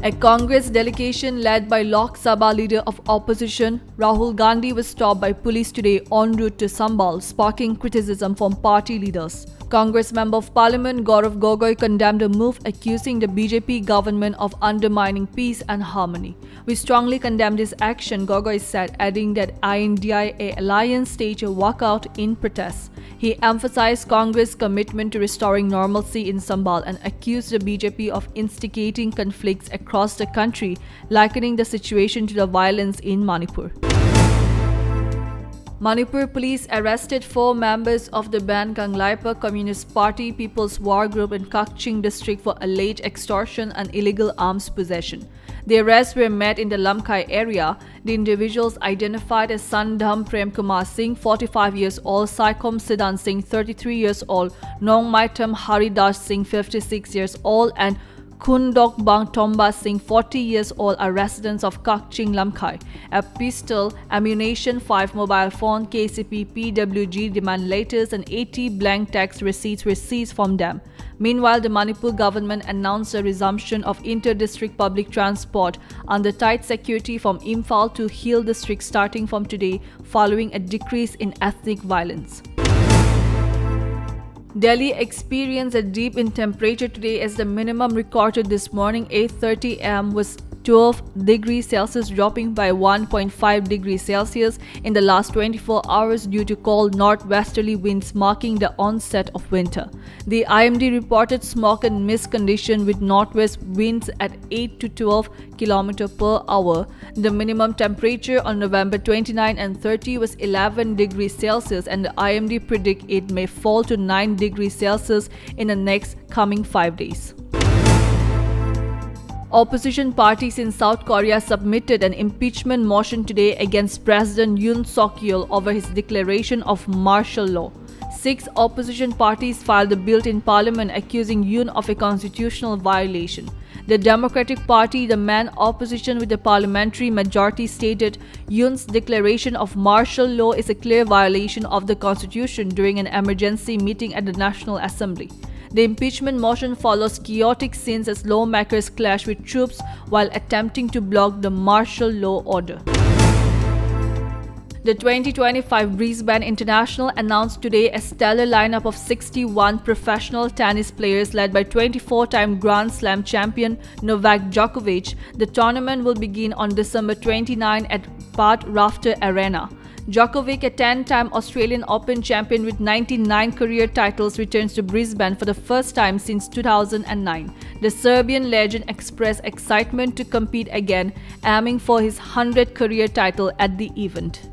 A Congress delegation led by Lok Sabha leader of opposition Rahul Gandhi was stopped by police today en route to Sambal, sparking criticism from party leaders. Congress Member of Parliament Gaurav Gogoi condemned a move accusing the BJP government of undermining peace and harmony. We strongly condemn this action, Gogoi said, adding that INDIA alliance staged a walkout in protest. He emphasized Congress' commitment to restoring normalcy in Sambal and accused the BJP of instigating conflicts across the country, likening the situation to the violence in Manipur. Manipur police arrested 4 members of the banned Ganglaipa Communist Party People's War Group in Kakching district for alleged extortion and illegal arms possession. The arrests were made in the Lamkai area. The individuals identified as Sandham Prem Kumar Singh, 45 years old, Saikom Siddhan Singh, 33 years old, Nongmaitam Haridas Singh, 56 years old, and Khundok Bang Tomba Singh, 40 years old, are residents of Kakching Lamkai. A pistol, ammunition, 5 mobile phone, KCP, PWG demand letters and 80 blank tax receipts were seized from them. Meanwhile, the Manipur government announced a resumption of inter-district public transport under tight security from Imphal to Hill district starting from today, following a decrease in ethnic violence. Delhi experienced a dip in temperature today as the minimum recorded this morning 8:30 am was 12 degrees Celsius, dropping by 1.5 degrees Celsius in the last 24 hours due to cold northwesterly winds marking the onset of winter. The IMD reported smoke and mist condition with northwest winds at 8 to 12 km per hour. The minimum temperature on November 29 and 30 was 11 degrees Celsius, and the IMD predict it may fall to 9 degrees Celsius in the next coming 5 days. Opposition parties in South Korea submitted an impeachment motion today against President Yoon Suk-yeol over his declaration of martial law. 6 opposition parties filed a bill in parliament accusing Yoon of a constitutional violation. The Democratic Party, the main opposition with the parliamentary majority, stated Yoon's declaration of martial law is a clear violation of the constitution during an emergency meeting at the National Assembly. The impeachment motion follows chaotic scenes as lawmakers clash with troops while attempting to block the martial law order. The 2025 Brisbane International announced today a stellar lineup of 61 professional tennis players led by 24-time Grand Slam champion Novak Djokovic. The tournament will begin on December 29 at Port Rafter Arena. Djokovic, a 10-time Australian Open champion with 99 career titles, returns to Brisbane for the first time since 2009. The Serbian legend expressed excitement to compete again, aiming for his 100th career title at the event.